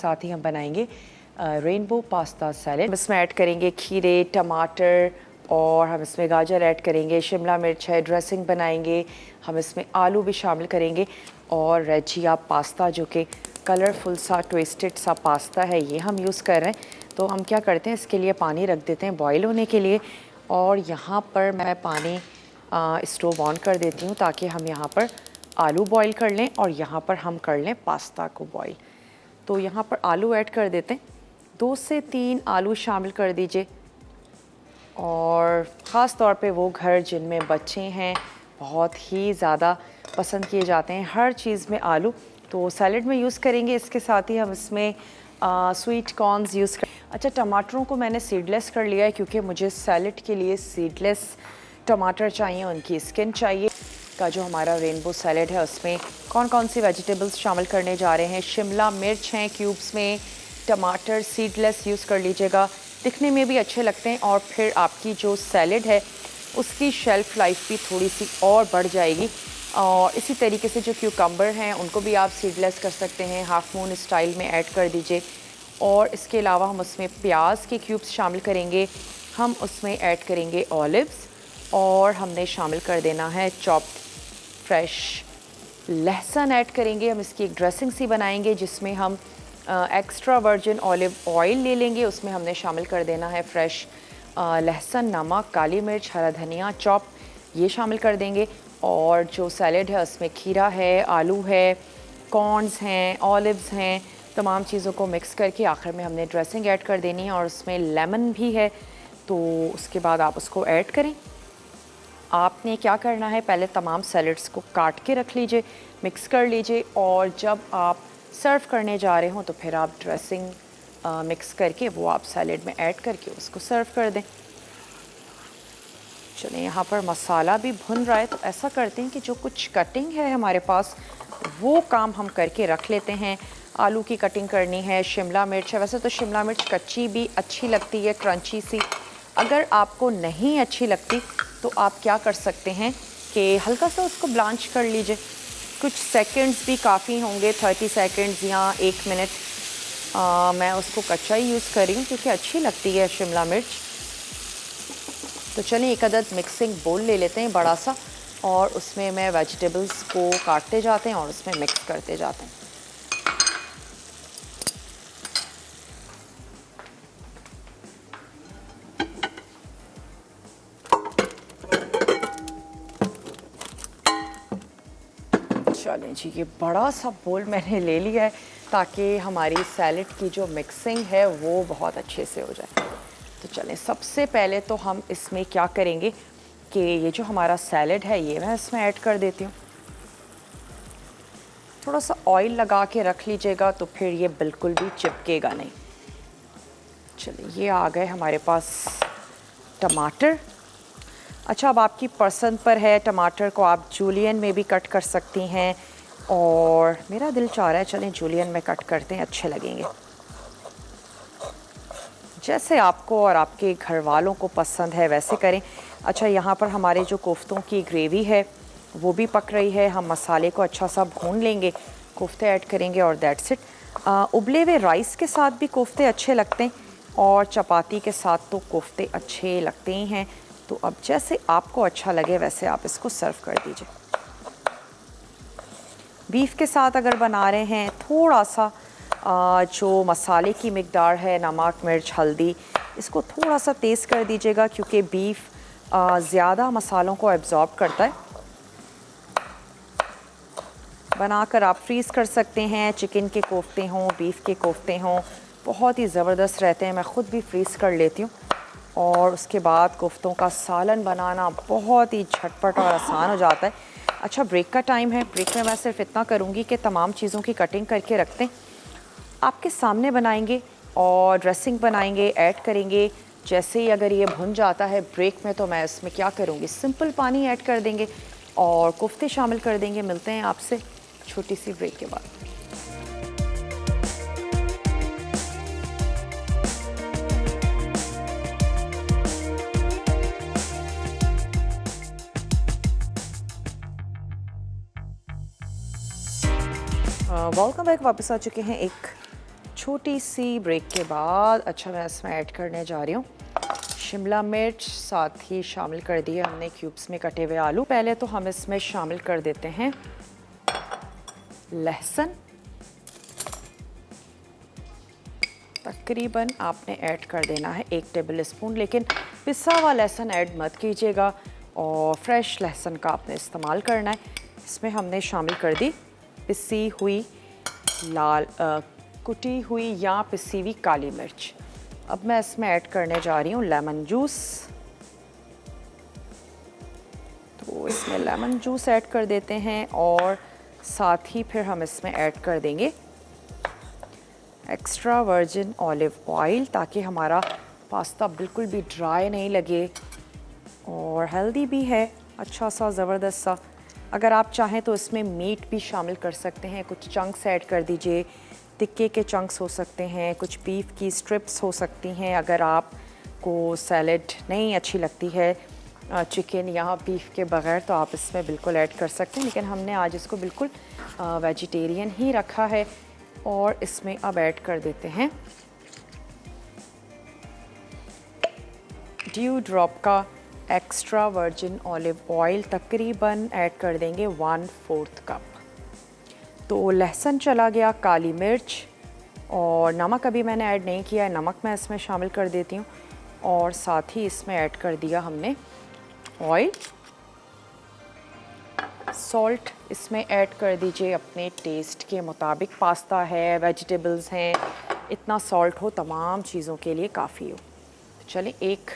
साथ ही हम बनाएंगे रेनबो पास्ता सैलेड। इसमें ऐड करेंगे खीरे, टमाटर और हम इसमें गाजर ऐड करेंगे, शिमला मिर्च है, ड्रेसिंग बनाएंगे, हम इसमें आलू भी शामिल करेंगे और रेजिया पास्ता जो कि कलरफुल सा ट्विस्टेड सा पास्ता है ये हम यूज़ कर रहे हैं। तो हम क्या करते हैं, इसके लिए पानी रख देते हैं बॉईल होने के लिए और यहाँ पर मैं पानी स्टोव ऑन कर देती हूँ ताकि हम यहाँ पर आलू बॉईल कर लें और यहाँ पर हम कर लें पास्ता को बॉईल। तो यहाँ पर आलू ऐड कर देते हैं, 2 से 3 आलू शामिल कर दीजिए। और ख़ास तौर पे वो घर जिनमें बच्चे हैं बहुत ही ज़्यादा पसंद किए जाते हैं हर चीज़ में आलू, तो सैलेड में यूज़ करेंगे। इसके साथ ही हम इसमें स्वीट कॉर्नस यूज़ कर। अच्छा, टमाटरों को मैंने सीडलेस कर लिया है क्योंकि मुझे सैलेड के लिए सीडलेस टमाटर चाहिए, उनकी स्किन चाहिए। का जो हमारा रेनबो सैलेड है उसमें कौन कौन सी वेजिटेबल्स शामिल करने जा रहे हैं। शिमला मिर्च हैं क्यूब्स में, टमाटर सीडलेस यूज़ कर लीजिएगा, दिखने में भी अच्छे लगते हैं और फिर आपकी जो सैलेड है उसकी शेल्फ़ लाइफ भी थोड़ी सी और बढ़ जाएगी। और इसी तरीके से जो क्यूकम्बर हैं उनको भी आप सीडलेस कर सकते हैं, हाफ मून स्टाइल में ऐड कर दीजिए। और इसके अलावा हम उसमें प्याज के क्यूब्स शामिल करेंगे, हम उसमें ऐड करेंगे ऑलिव्स और हमने शामिल कर देना है चॉप्ड फ्रेश लहसुन ऐड करेंगे। हम इसकी एक ड्रेसिंग सी बनाएंगे जिसमें हम एक्स्ट्रा वर्जिन ऑलिव ऑयल ले लेंगे, उसमें हमने शामिल कर देना है फ्रेश लहसुन, नमक, काली मिर्च, हरा धनिया चॉप, ये शामिल कर देंगे। और जो सैलेड है उसमें खीरा है, आलू है, कॉर्न्स हैं, ऑलिव्स हैं, तमाम चीज़ों को मिक्स करके आखिर में हमने ड्रेसिंग ऐड कर देनी है और उसमें लेमन भी है। तो उसके बाद आप उसको ऐड करें। आपने क्या करना है, पहले तमाम सैलेड्स को काट के रख लीजिए, मिक्स कर लीजिए और जब आप सर्व करने जा रहे हो तो फिर आप ड्रेसिंग मिक्स करके वो आप सैलेड में ऐड करके उसको सर्व कर दें। चलिए, यहाँ पर मसाला भी भुन रहा है तो ऐसा करते हैं कि जो कुछ कटिंग है हमारे पास वो काम हम करके रख लेते हैं। आलू की कटिंग करनी है, शिमला मिर्च है, वैसे तो शिमला मिर्च कच्ची भी अच्छी लगती है, क्रंची सी। अगर आपको नहीं अच्छी लगती तो आप क्या कर सकते हैं कि हल्का सा उसको ब्लांच कर लीजिए, कुछ सेकंड्स भी काफ़ी होंगे, 30 सेकंड्स या 1 मिनट। मैं उसको कच्चा ही यूज़ कर रही हूँ क्योंकि अच्छी लगती है शिमला मिर्च। तो चलिए, एक अदद मिक्सिंग बोल ले लेते हैं बड़ा सा और उसमें मैं वेजिटेबल्स को काटते जाते हैं और उसमें मिक्स करते जाते हैं। चलें जी, ये बड़ा सा बोल मैंने ले लिया है ताकि हमारी सैलेड की जो मिक्सिंग है वो बहुत अच्छे से हो जाए। तो चलें, सबसे पहले तो हम इसमें क्या करेंगे कि ये जो हमारा सैलेड है ये मैं इसमें ऐड कर देती हूँ। थोड़ा सा ऑयल लगा के रख लीजिएगा तो फिर ये बिल्कुल भी चिपकेगा नहीं। चलिए, ये आ गए हमारे पास टमाटर। अच्छा, अब आपकी पसंद पर है, टमाटर को आप जूलियन में भी कट कर सकती हैं और मेरा दिल चाह रहा है चलें जूलियन में कट करते हैं, अच्छे लगेंगे, जैसे आपको और आपके घर वालों को पसंद है वैसे करें। अच्छा, यहाँ पर हमारे जो कोफ्तों की ग्रेवी है वो भी पक रही है, हम मसाले को अच्छा सा भून लेंगे, कोफ्ते ऐड करेंगे और दैट्स इट। उबले हुए राइस के साथ भी कोफ्ते अच्छे लगते हैं और चपाती के साथ तो कोफ्ते अच्छे लगते ही हैं। तो अब जैसे आपको अच्छा लगे वैसे आप इसको सर्व कर दीजिए। बीफ के साथ अगर बना रहे हैं, थोड़ा सा जो मसाले की मिकदार है, नमक, मिर्च, हल्दी, इसको थोड़ा सा तेज़ कर दीजिएगा क्योंकि बीफ ज़्यादा मसालों को एब्जॉर्ब करता है। बनाकर आप फ्रीज़ कर सकते हैं, चिकन के कोफ्ते हों, बीफ के कोफ्ते हों, बहुत ही ज़बरदस्त रहते हैं। मैं ख़ुद भी फ्रीज़ कर लेती हूँ। और उसके बाद कोफ्तों का सालन बनाना बहुत ही झटपट और आसान हो जाता है। अच्छा, ब्रेक का टाइम है, ब्रेक में मैं सिर्फ इतना करूँगी कि तमाम चीज़ों की कटिंग करके रखते हैं, आपके सामने बनाएंगे और ड्रेसिंग बनाएंगे, ऐड करेंगे। जैसे ही अगर ये भुन जाता है ब्रेक में तो मैं इसमें क्या करूँगी, सिंपल पानी ऐड कर देंगे और कोफ्ते शामिल कर देंगे। मिलते हैं आपसे छोटी सी ब्रेक के बाद। वेलकम बैक, वापस आ चुके हैं एक छोटी सी ब्रेक के बाद अच्छा मैं इसमें ऐड करने जा रही हूँ शिमला मिर्च, साथ ही शामिल कर दिए हमने क्यूब्स में कटे हुए आलू। पहले तो हम इसमें शामिल कर देते हैं लहसुन। तकरीबन आपने ऐड कर देना है 1 टेबल स्पून, लेकिन पिसा हुआ लहसुन ऐड मत कीजिएगा और फ्रेश लहसुन का आपने इस्तेमाल करना है। इसमें हमने शामिल कर दी पिसी हुई लाल कुटी हुई या पिसी हुई काली मिर्च। अब मैं इसमें ऐड करने जा रही हूँ लेमन जूस। तो इसमें लेमन जूस ऐड कर देते हैं और साथ ही फिर हम इसमें ऐड कर देंगे एक्स्ट्रा वर्जिन ऑलिव ऑयल, ताकि हमारा पास्ता बिल्कुल भी ड्राई नहीं लगे और हेल्दी भी है, अच्छा सा ज़बरदस्त सा। अगर आप चाहें तो इसमें मीट भी शामिल कर सकते हैं, कुछ चंक्स ऐड कर दीजिए, टिक्के के चंक्स हो सकते हैं, कुछ बीफ की स्ट्रिप्स हो सकती हैं। अगर आपको सैलड नहीं अच्छी लगती है चिकन या बीफ के बगैर, तो आप इसमें बिल्कुल ऐड कर सकते हैं, लेकिन हमने आज इसको बिल्कुल वेजिटेरियन ही रखा है। और इसमें अब ऐड कर देते हैं ड्यू ड्रॉप का एक्स्ट्रा वर्जिन ऑलिव ऑयल, तकरीबन ऐड कर देंगे 1/4 कप। तो लहसुन चला गया, काली मिर्च और नमक अभी मैंने ऐड नहीं किया है, नमक मैं इसमें शामिल कर देती हूँ। और साथ ही इसमें ऐड कर दिया हमने ऑयल। सॉल्ट इसमें ऐड कर दीजिए अपने टेस्ट के मुताबिक, पास्ता है, वेजिटेबल्स हैं, इतना सॉल्ट हो तमाम चीज़ों के लिए काफ़ी हो। तो चलें 1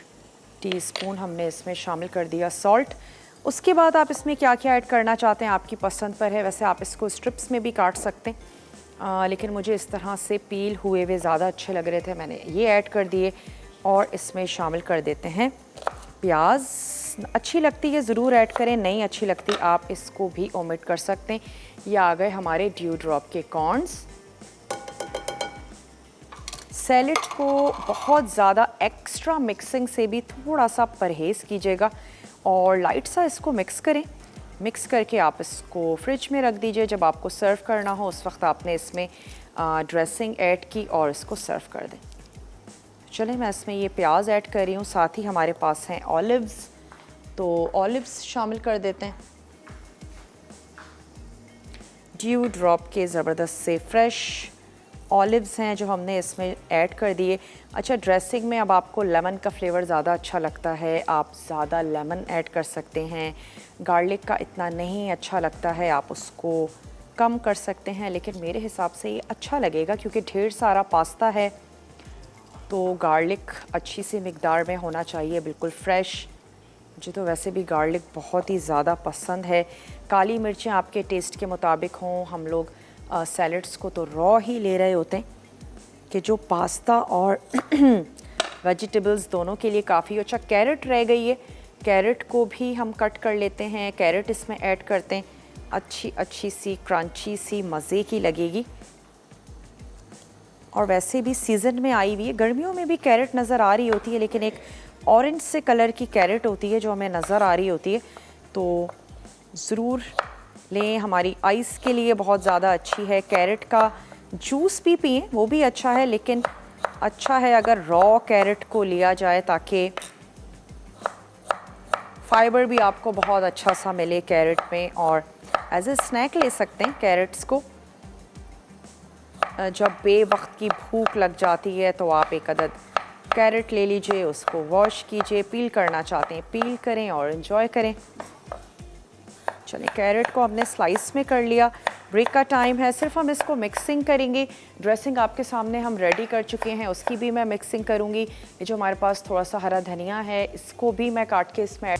टीस्पून हमने इसमें शामिल कर दिया सॉल्ट। उसके बाद आप इसमें क्या क्या ऐड करना चाहते हैं आपकी पसंद पर है। वैसे आप इसको स्ट्रिप्स में भी काट सकते हैं, लेकिन मुझे इस तरह से पील हुए हुए ज़्यादा अच्छे लग रहे थे, मैंने ये ऐड कर दिए। और इसमें शामिल कर देते हैं प्याज। अच्छी लगती है ज़रूर ऐड करें, नहीं अच्छी लगती आप इसको भी ओमिट कर सकते हैं। ये आ गए हमारे ड्यू ड्रॉप के कॉर्न्स। सैलेड को बहुत ज़्यादा एक्स्ट्रा मिक्सिंग से भी थोड़ा सा परहेज़ कीजिएगा और लाइट सा इसको मिक्स करें। मिक्स करके आप इसको फ्रिज में रख दीजिए। जब आपको सर्व करना हो उस वक्त आपने इसमें ड्रेसिंग ऐड की और इसको सर्व कर दें। चलें मैं इसमें ये प्याज ऐड कर रही हूँ, साथ ही हमारे पास हैं ऑलिव्स, तो ऑलिव्स शामिल कर देते हैं। ड्यू ड्रॉप के ज़बरदस्त से फ्रेश ऑलिव्स हैं जो हमने इसमें ऐड कर दिए। अच्छा, ड्रेसिंग में अब आपको लेमन का फ्लेवर ज़्यादा अच्छा लगता है, आप ज़्यादा लेमन ऐड कर सकते हैं। गार्लिक का इतना नहीं अच्छा लगता है, आप उसको कम कर सकते हैं, लेकिन मेरे हिसाब से ये अच्छा लगेगा क्योंकि ढेर सारा पास्ता है, तो गार्लिक अच्छी सी मिकदार में होना चाहिए, बिल्कुल फ्रेश। मुझे तो वैसे भी गार्लिक बहुत ही ज़्यादा पसंद है। काली मिर्चें आपके टेस्ट के मुताबिक हों। हम लोग सैलड्स को तो रॉ ही ले रहे होते हैं कि जो पास्ता और वेजिटेबल्स दोनों के लिए काफ़ी अच्छा। कैरेट रह गई है, कैरेट को भी हम कट कर लेते हैं, कैरेट इसमें ऐड करते हैं, अच्छी सी क्रंची सी मज़े की लगेगी। और वैसे भी सीज़न में आई हुई है, गर्मियों में भी कैरेट नज़र आ रही होती है, लेकिन एक ऑरेंज से कलर की कैरेट होती है जो हमें नज़र आ रही होती है, तो ज़रूर लें, हमारी आइस के लिए बहुत ज़्यादा अच्छी है। कैरेट का जूस भी पिएं, वो भी अच्छा है, लेकिन अच्छा है अगर रॉ कैरेट को लिया जाए ताकि फाइबर भी आपको बहुत अच्छा सा मिले कैरेट में। और एज ए स्नैक ले सकते हैं कैरेट्स को। जब बेवक्त की भूख लग जाती है तो आप एक अदद कैरेट ले लीजिए, उसको वॉश कीजिए, पील करना चाहते हैं पील करें और एंजॉय करें। चलिए, कैरेट को हमने स्लाइस में कर लिया। ब्रेक का टाइम है, सिर्फ हम इसको मिक्सिंग करेंगे। ड्रेसिंग आपके सामने हम रेडी कर चुके हैं, उसकी भी मैं मिक्सिंग करूंगी। ये जो हमारे पास थोड़ा सा हरा धनिया है, इसको भी मैं काट के इसमें